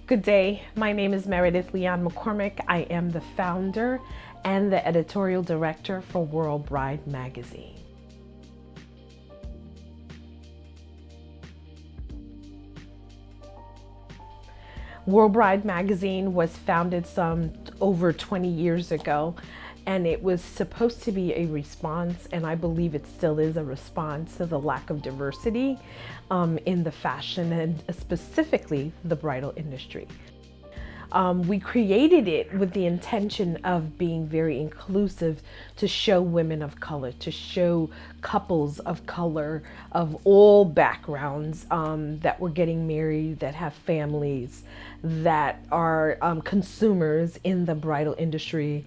Good day. My name is Meredith Leon McCormick. I am the founder and the editorial director for World Bride magazine. World Bride magazine was founded some over 20 years ago, and it was supposed to be a response, and I believe it still is a response to the lack of diversity in the fashion and specifically the bridal industry. We created it with the intention of being very inclusive to show women of color, to show couples of color of all backgrounds that were getting married, that have families, that are consumers in the bridal industry.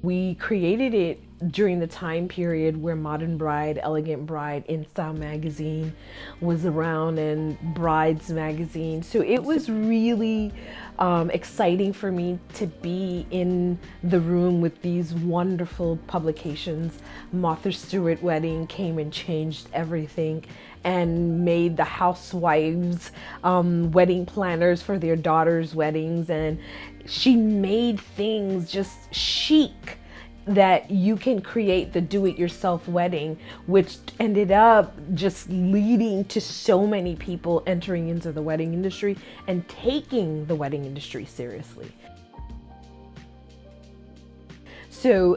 We created it during the time period where Modern Bride, Elegant Bride, In Style magazine was around, and Brides magazine. So it was really exciting for me to be in the room with these wonderful publications. Martha Stewart Wedding came and changed everything and made the housewives wedding planners for their daughters' weddings, and she made things just chic that you can create the do-it-yourself wedding, which ended up just leading to so many people entering into the wedding industry and taking the wedding industry seriously. So,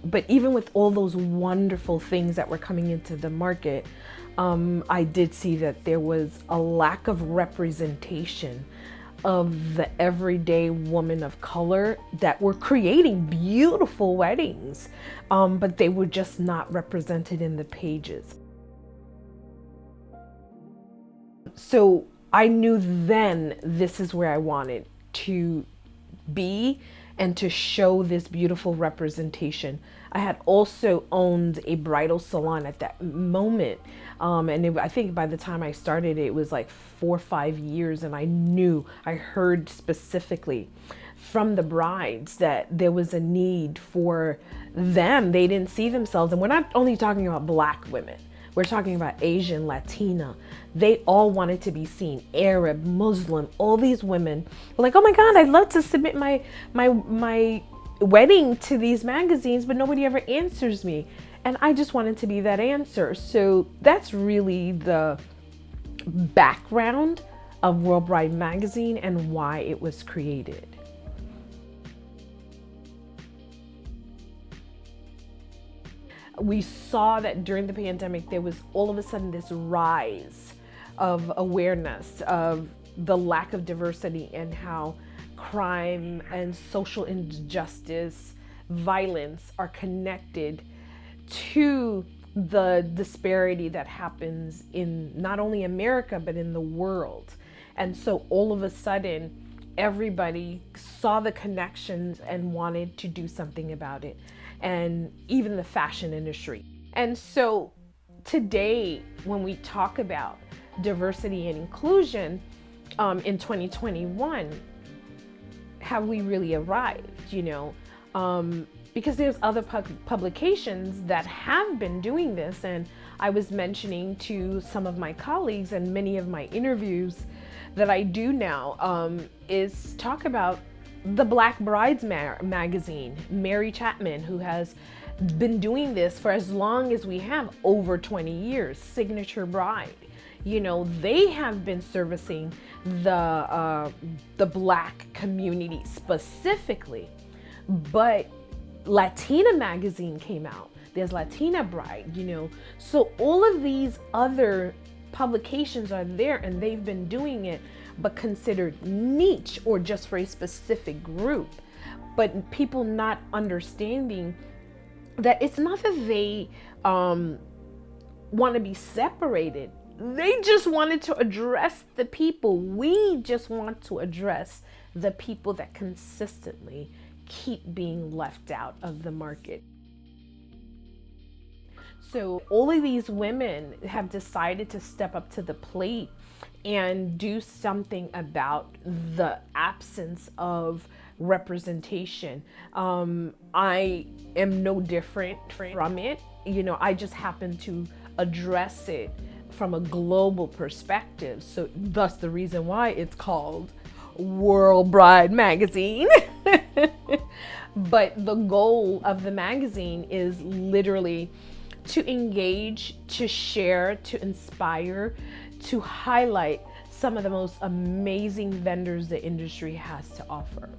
but even with all those wonderful things that were coming into the market, I did see that there was a lack of representation of the everyday woman of color that were creating beautiful weddings, but they were just not represented in the pages. So I knew then this is where I wanted to be and to show this beautiful representation. I had also owned a bridal salon at that moment. I think by the time I started, it was like 4 or 5 years, and I heard specifically from the brides that there was a need for them. They didn't see themselves, and we're not only talking about Black women. We're talking about Asian, Latina. They all wanted to be seen. Arab, Muslim, all these women were like, oh my God, I'd love to submit my wedding to these magazines, but nobody ever answers me. And I just wanted to be that answer. So that's really the background of World Bride magazine and why it was created. We saw that during the pandemic, there was all of a sudden this rise of awareness of the lack of diversity and how crime and social injustice, violence are connected to the disparity that happens in not only America, but in the world. And so all of a sudden, everybody saw the connections and wanted to do something about it, and even the fashion industry. And so today, when we talk about diversity and inclusion in 2021, have we really arrived, because there's other publications that have been doing this. And I was mentioning to some of my colleagues, and many of my interviews that I do now is talk about the Black Brides magazine, Mary Chapman, who has been doing this for as long as we have, over 20 years, Signature Bride. They have been servicing the Black community specifically, but Latina magazine came out. There's Latina Bride, So all of these other publications are there, and they've been doing it, but considered niche or just for a specific group. But people not understanding that it's not that they want to be separated. They just wanted to address the people. We just want to address the people that consistently keep being left out of the market. So all of these women have decided to step up to the plate and do something about the absence of representation. I am no different from it. I just happen to address it from a global perspective. So thus the reason why it's called World Bride magazine. But the goal of the magazine is literally to engage, to share, to inspire, to highlight some of the most amazing vendors the industry has to offer.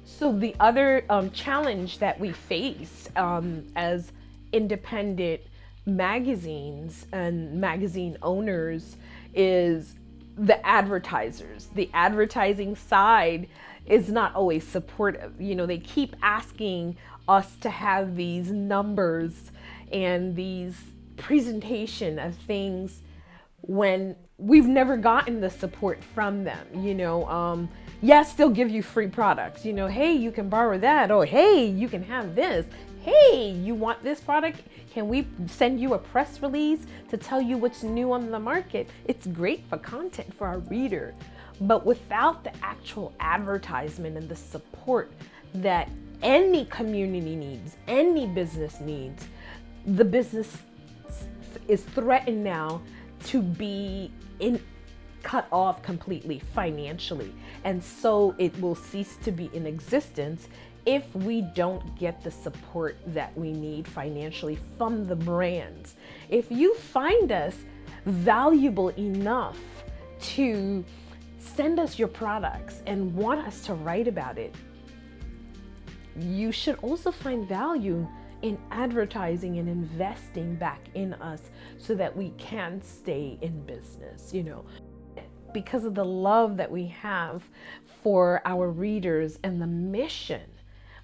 So the other challenge that we face as independent magazines and magazine owners is the advertisers. The advertising side is not always supportive. You know, they keep asking us to have these numbers and these presentation of things when we've never gotten the support from them. Yes, they'll give you free products. Hey, you can borrow that, or hey, you can have this. Hey, you want this product? Can we send you a press release to tell you what's new on the market? It's great for content for our reader. But without the actual advertisement and the support that any community needs, any business needs, the business is threatened now to be cut off completely financially. And so it will cease to be in existence if we don't get the support that we need financially from the brands. If you find us valuable enough to send us your products and want us to write about it, you should also find value in advertising and investing back in us so that we can stay in business, because of the love that we have for our readers and the mission.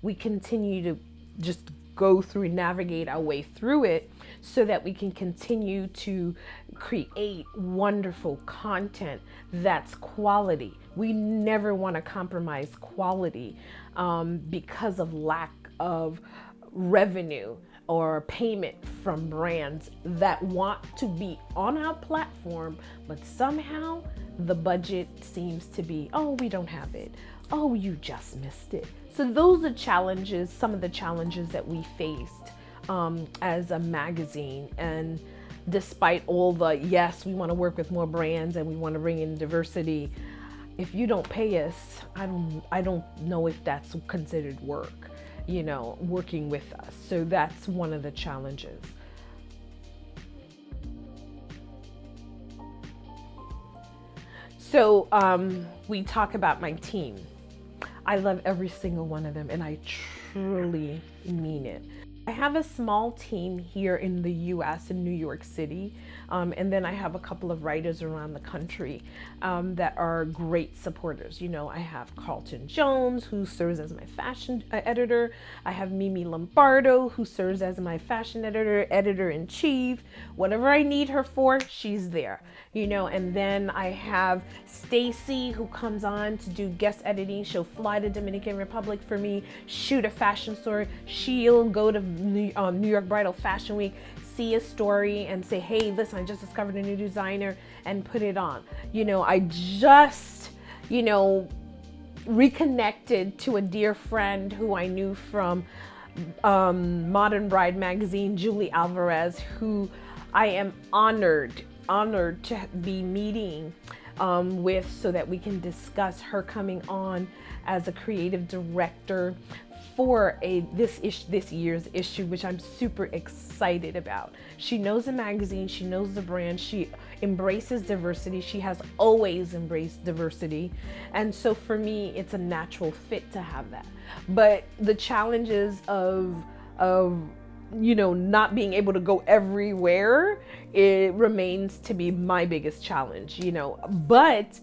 We continue to just go through and navigate our way through it so that we can continue to create wonderful content that's quality. We never want to compromise quality because of lack of revenue or payment from brands that want to be on our platform, but somehow the budget seems to be, oh, we don't have it. Oh, you just missed it. So those are challenges, some of the challenges that we faced as a magazine. And despite all the, yes, we want to work with more brands and we want to bring in diversity, if you don't pay us, I don't know if that's considered work, working with us. So that's one of the challenges. So we talk about my team. I love every single one of them, and I truly mean it. I have a small team here in the US, in New York City, and then I have a couple of writers around the country that are great supporters. I have Carlton Jones, who serves as my fashion editor. I have Mimi Lombardo, who serves as my fashion editor-in-chief. Whatever I need her for, she's there. And then I have Stacy, who comes on to do guest editing. She'll fly to Dominican Republic for me, shoot a fashion story. She'll go to New York Bridal Fashion Week, see a story and say, hey, listen, I just discovered a new designer, and put it on. I just, reconnected to a dear friend who I knew from Modern Bride magazine, Julie Alvarez, who I am honored to be meeting with so that we can discuss her coming on as a creative director for this year's issue, which I'm super excited about. She knows the magazine, she knows the brand, she embraces diversity. She has always embraced diversity. And so for me, it's a natural fit to have that. But the challenges of not being able to go everywhere, it remains to be my biggest challenge, But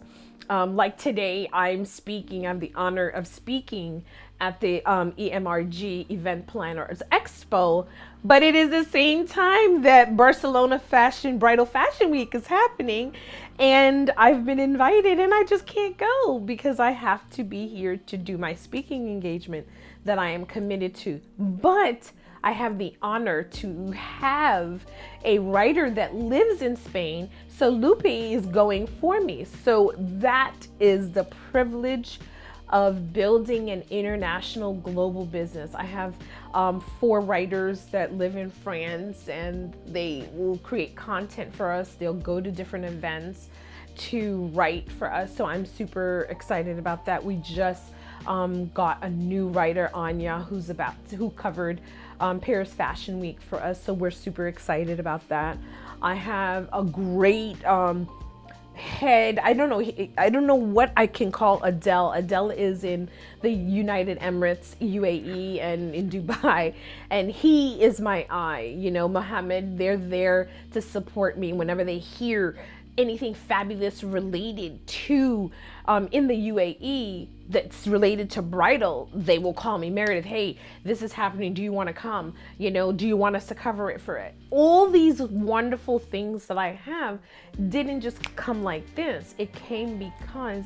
like today, I have the honor of speaking at the EMRG Event Planners Expo, but it is the same time that Barcelona Bridal Fashion Week is happening, and I've been invited and I just can't go because I have to be here to do my speaking engagement that I am committed to. But I have the honor to have a writer that lives in Spain. So Lupe is going for me. So that is the privilege of building an international global business. I have 4 writers that live in France, and they will create content for us. They'll go to different events to write for us. So I'm super excited about that. We just got a new writer, Anya, who covered Paris Fashion Week for us. So we're super excited about that. I have a great head. I don't know what I can call Adele. Adele is in the United Emirates, UAE, and in Dubai, and he is my eye. Mohammed, they're there to support me whenever they hear anything fabulous related to in the UAE that's related to BRIDAL. They will call me, Meredith, hey, this is happening, do you want to come? Do you want us to cover it for it? All these wonderful things that I have didn't just come like this. It came because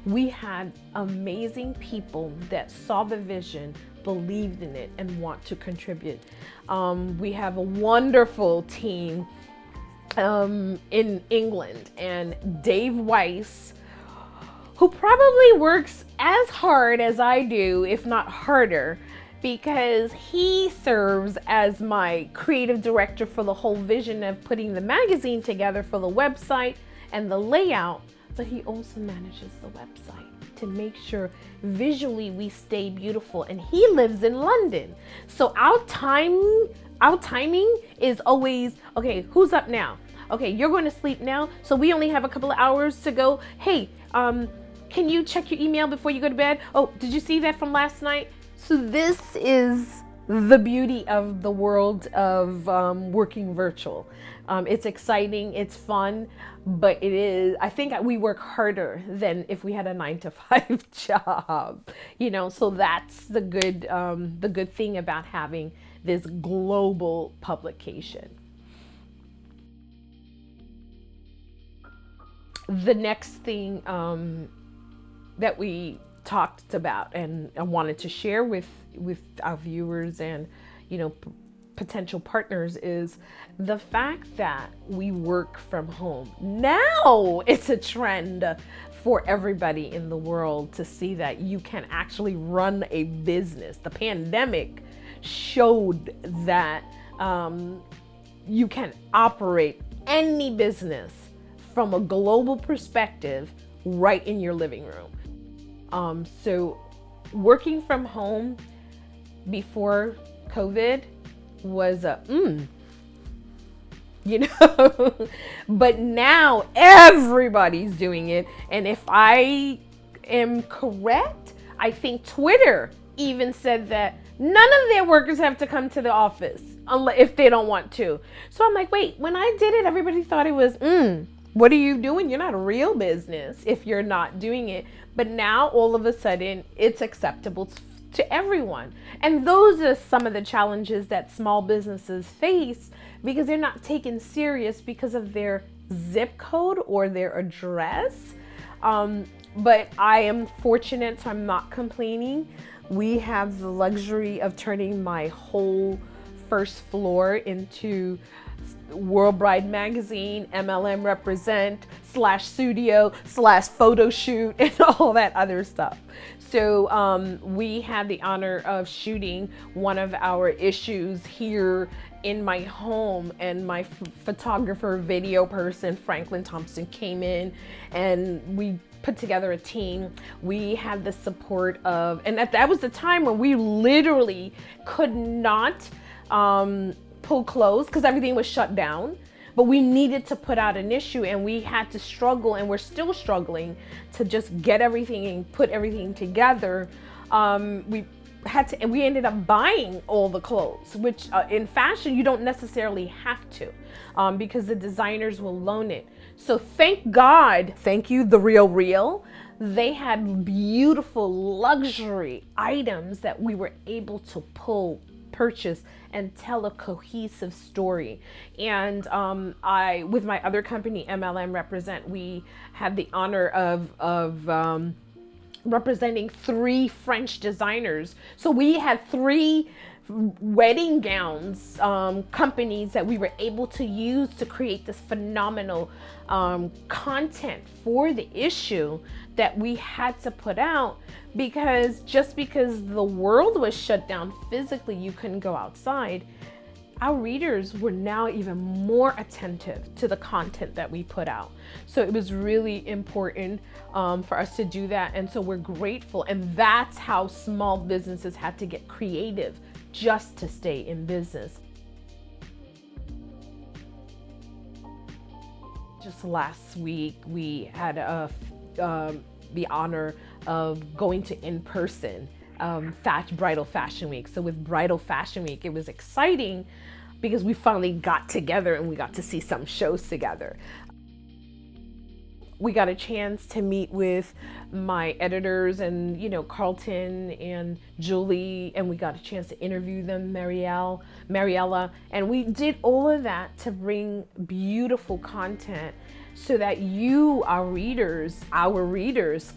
we had amazing people that saw the vision, believed in it, and want to contribute. We have a wonderful team in England, and Dave Weiss, who probably works as hard as I do, if not harder, because he serves as my creative director for the whole vision of putting the magazine together, for the website and the layout, but he also manages the website to make sure visually we stay beautiful, and he lives in London. So our timing is always, okay, who's up now? Okay, you're going to sleep now, so we only have a couple of hours to go. Hey, can you check your email before you go to bed? Oh, did you see that from last night? So this is the beauty of the world of working virtual. It's exciting, it's fun, but I think we work harder than if we had a 9-to-5 job. So that's the good thing about having this global publication. The next thing that we talked about and I wanted to share with our viewers and potential partners is the fact that we work from home. Now it's a trend for everybody in the world to see that you can actually run a business. The pandemic showed that you can operate any business from a global perspective right in your living room. So working from home before COVID was but now everybody's doing it. And if I am correct, I think Twitter even said that none of their workers have to come to the office if they don't want to. So I'm like, wait, when I did it, everybody thought it was, what are you doing? You're not a real business if you're not doing it. But now all of a sudden it's acceptable to everyone. And those are some of the challenges that small businesses face because they're not taken serious because of their zip code or their address. But I am fortunate, so I'm not complaining. We have the luxury of turning my whole first floor into World Bride Magazine, MLM Represent, /studio, /photo shoot, and all that other stuff. So we had the honor of shooting one of our issues here in my home, and my photographer, video person, Franklin Thompson, came in and we put together a team. We had the support of, and that was the time when we literally could not pull clothes because everything was shut down, but we needed to put out an issue, and we had to struggle, and we're still struggling to just get everything and put everything together. We had to, and we ended up buying all the clothes, which in fashion you don't necessarily have to, because the designers will loan it. So thank God, thank you, The Real. They had beautiful luxury items that we were able to purchase and tell a cohesive story. And I, with my other company, MLM Represent, we had the honor of representing 3 French designers. So we had 3 wedding gowns companies that we were able to use to create this phenomenal content for the issue that we had to put out, because just because the world was shut down physically, you couldn't go outside, our readers were now even more attentive to the content that we put out. So it was really important for us to do that. And so we're grateful. And that's how small businesses had to get creative just to stay in business. Just last week, we had the honor of going to in-person Bridal Fashion Week. So with Bridal Fashion Week, it was exciting because we finally got together and we got to see some shows together. We got a chance to meet with my editors and, Carlton and Julie, and we got a chance to interview them, Mariella, and we did all of that to bring beautiful content so that you, our readers,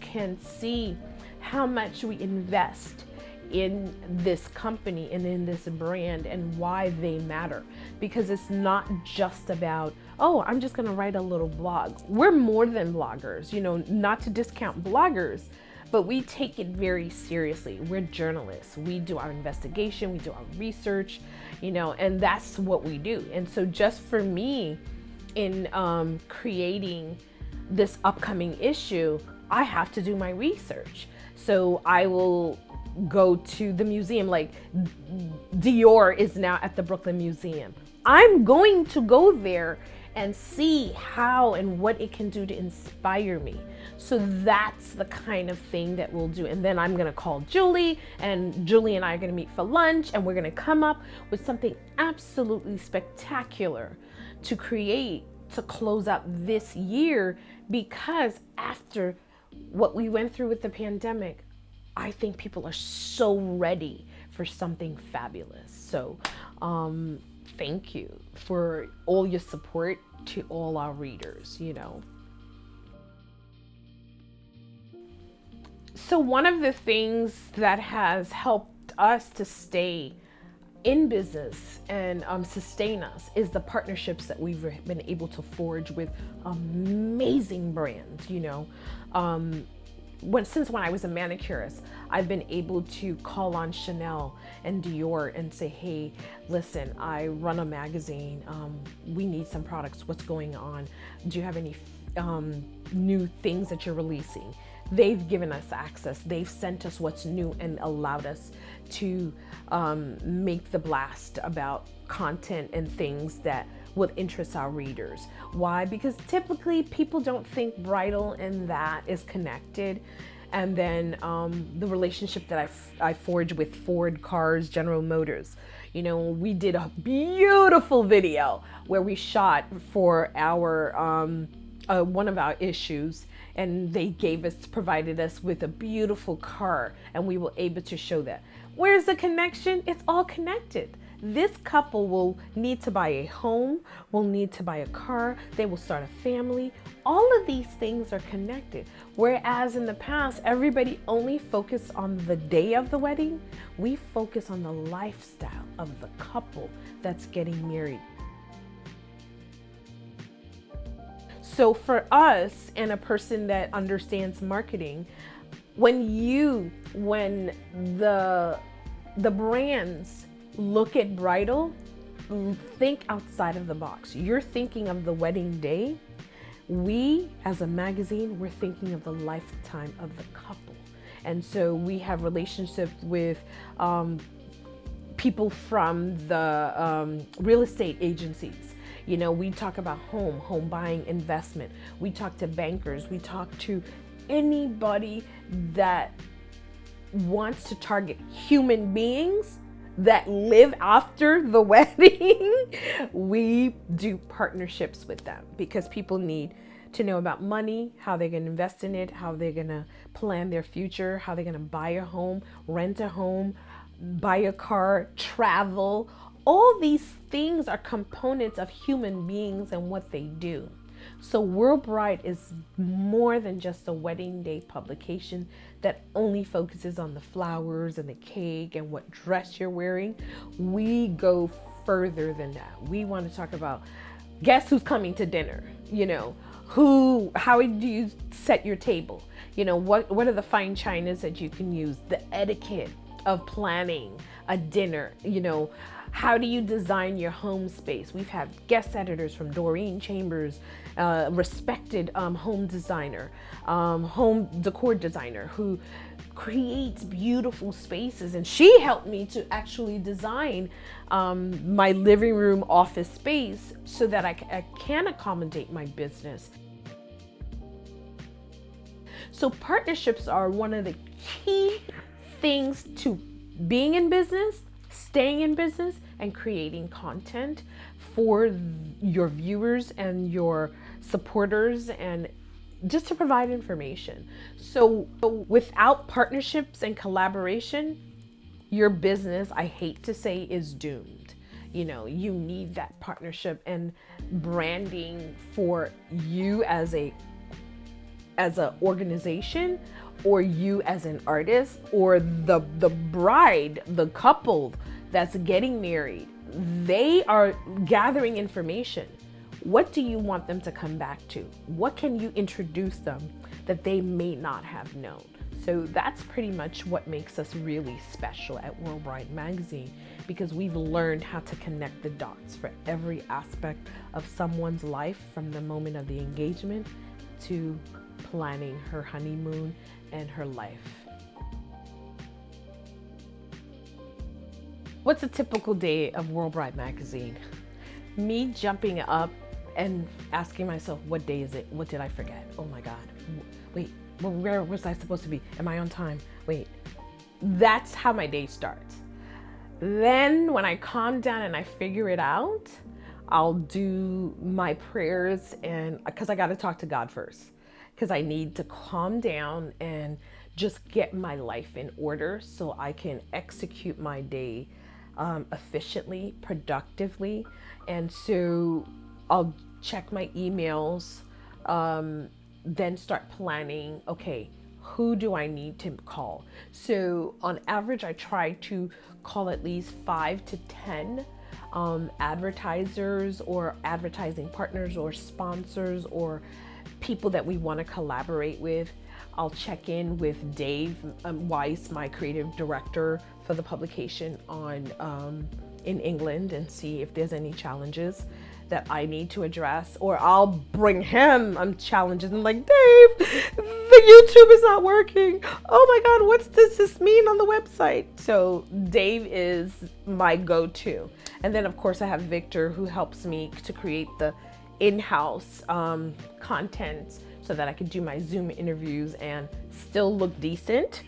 can see how much we invest in this company and in this brand and why they matter. Because it's not just about, oh, I'm just gonna write a little blog. We're more than bloggers, not to discount bloggers, but we take it very seriously. We're journalists. We do our investigation, we do our research, and that's what we do. And so just for me, in creating this upcoming issue, I have to do my research. So I will go to the museum, like Dior is now at the Brooklyn Museum. I'm going to go there and see how and what it can do to inspire me. So that's the kind of thing that we'll do. And then I'm gonna call Julie, and Julie and I are gonna meet for lunch, and we're gonna come up with something absolutely spectacular to create to close out this year. Because after what we went through with the pandemic, I think people are so ready for something fabulous. So thank you for all your support to all our readers, So one of the things that has helped us to stay in business and sustain us is the partnerships that we've been able to forge with amazing brands, Since when I was a manicurist, I've been able to call on Chanel and Dior and say, hey, listen, I run a magazine. We need some products. What's going on? Do you have any new things that you're releasing? They've given us access. They've sent us what's new and allowed us to make the blast about content and things that would interest our readers. Why? Because typically people don't think bridal and that is connected. And then the relationship that I forged with Ford Cars, General Motors. We did a beautiful video where we shot for our one of our issues, and they provided us with a beautiful car, and we were able to show that. Where's the connection? It's all connected. This couple will need to buy a home, will need to buy a car, they will start a family. All of these things are connected. Whereas in the past, everybody only focused on the day of the wedding, we focus on the lifestyle of the couple that's getting married. So for us, and a person that understands marketing, when the brands look at bridal, think outside of the box. You're thinking of the wedding day. We, as a magazine, we're thinking of the lifetime of the couple. And so we have relationships with people from the real estate agencies. We talk about home buying, investment. We talk to bankers. We talk to anybody that wants to target human beings that live after the wedding. We do partnerships with them because people need to know about money, how they're going to invest in it, how they're going to plan their future, how they're going to buy a home, rent a home, buy a car, travel. All these things are components of human beings and what they do. So World Bride is more than just a wedding day publication that only focuses on the flowers and the cake and what dress you're wearing. We go further than that. We want to talk about, guess who's coming to dinner? How do you set your table? What are the fine chinas that you can use? The etiquette of planning a dinner. How do you design your home space? We've had guest editors from Doreen Chambers, respected home designer, home decor designer, who creates beautiful spaces. And she helped me to actually design my living room office space so that I can accommodate my business. So partnerships are one of the key things to being in business, staying in business, and creating content for your viewers and your supporters, and just to provide information. So without partnerships and collaboration, your business, I hate to say, is doomed. You need that partnership and branding for you as an organization, or you as an artist, or the bride, the couple that's getting married. They are gathering information. What do you want them to come back to? What can you introduce them that they may not have known? So that's pretty much what makes us really special at Worldwide Magazine, because we've learned how to connect the dots for every aspect of someone's life, from the moment of the engagement to planning her honeymoon and her life. What's a typical day of Worldwide Magazine? Me jumping up and asking myself, what day is it? What did I forget? Oh my God. Wait, where was I supposed to be? Am I on time? Wait. That's how my day starts. Then when I calm down and I figure it out, I'll do my prayers, and because I got to talk to God first, because I need to calm down and just get my life in order so I can execute my day efficiently, productively. And so I'll check my emails, then start planning, okay, who do I need to call? So on average, I try to call at least 5 to 10 advertisers or advertising partners or sponsors or people that we want to collaborate with. I'll check in with Dave Weiss, my creative director for the publication in England, and see if there's any challenges that I need to address, or I'll bring him challenges and like, Dave, the YouTube is not working. Oh my God, what's this mean on the website? So Dave is my go-to. And then of course I have Victor, who helps me to create the in-house content so that I can do my Zoom interviews and still look decent.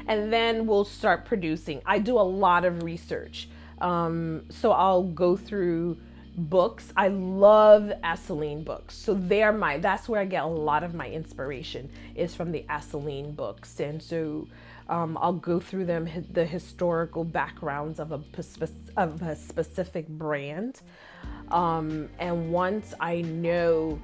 And then we'll start producing. I do a lot of research. So I'll go through books. I love Asseline books. So that's where I get a lot of my inspiration, is from the Asseline books. And so I'll go through them, the historical backgrounds of a specific brand. And once I know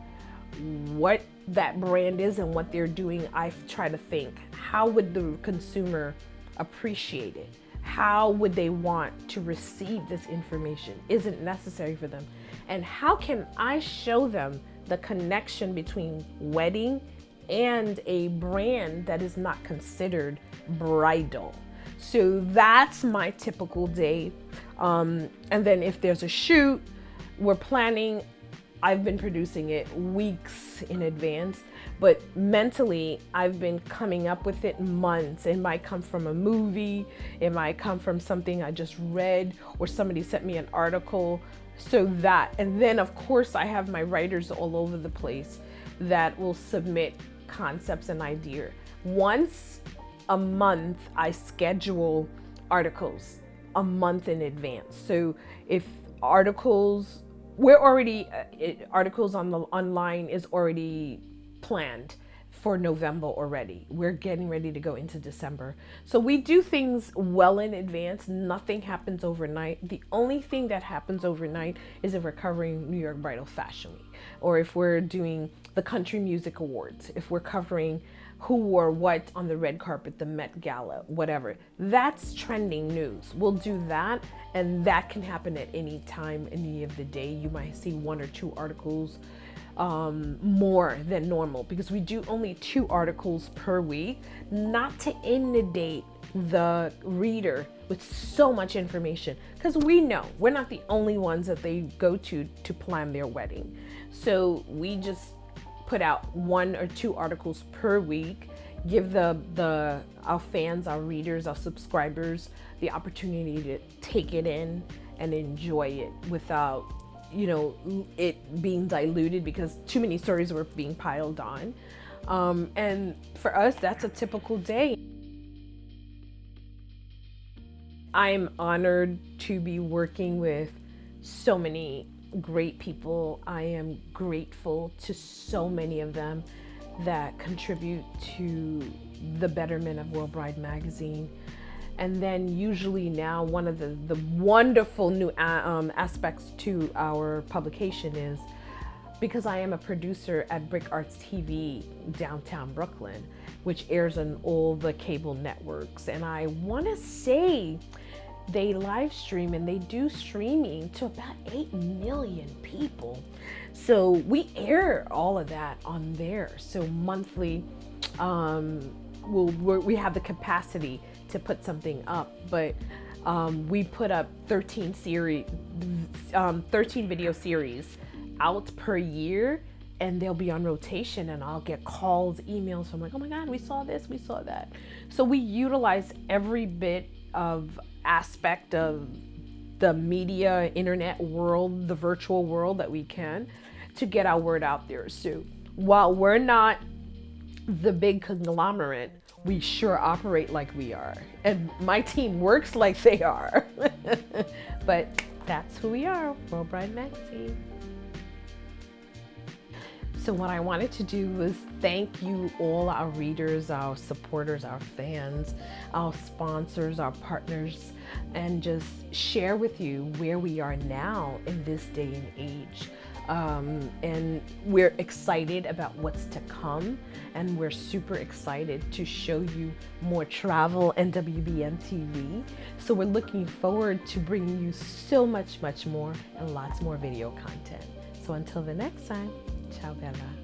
what that brand is and what they're doing, I try to think, how would the consumer appreciate it? How would they want to receive this information? Is it necessary for them? And how can I show them the connection between wedding and a brand that is not considered bridal? So that's my typical day. And then if there's a shoot, we're planning. I've been producing it weeks in advance, but mentally I've been coming up with it months. It might come from a movie, it might come from something I just read, or somebody sent me an article. And then of course I have my writers all over the place that will submit concepts and ideas. Once a month I schedule articles a month in advance. So if articles on the online is already planned for November already. We're getting ready to go into December. So we do things well in advance. Nothing happens overnight. The only thing that happens overnight is if we're covering New York Bridal Fashion Week, or if we're doing the Country Music Awards, if we're covering who wore what on the red carpet, the Met Gala, whatever. That's trending news. We'll do that, and that can happen at any time, any of the day. You might see 1 or 2 articles more than normal, because we do only 2 articles per week, not to inundate the reader with so much information, because we know we're not the only ones that they go to plan their wedding. So we just put out 1 or 2 articles per week, give our fans, our readers, our subscribers the opportunity to take it in and enjoy it without, it being diluted because too many stories were being piled on. And for us, that's a typical day. I'm honored to be working with so many great people. I am grateful to so many of them that contribute to the betterment of World Bride magazine. And then usually now one of the wonderful new aspects to our publication is, because I am a producer at Brick Arts TV downtown Brooklyn, which airs on all the cable networks. And I want to say they live stream and they do streaming to about 8 million people. So we air all of that on there. So monthly, we have the capacity to put something up, but we put up 13 video series out per year, and they'll be on rotation, and I'll get calls, emails. I'm like, oh my God, we saw this, we saw that. So we utilize every bit of aspect of the media, internet world, the virtual world that we can to get our word out there. So while we're not the big conglomerate, we sure operate like we are. And my team works like they are. But that's who we are, World Bride Magazine. So what I wanted to do was thank you all, our readers, our supporters, our fans, our sponsors, our partners, and just share with you where we are now in this day and age. And we're excited about what's to come, and we're super excited to show you more travel and WBM TV. So we're looking forward to bringing you so much more and lots more video content. So until the next time, ciao Bella.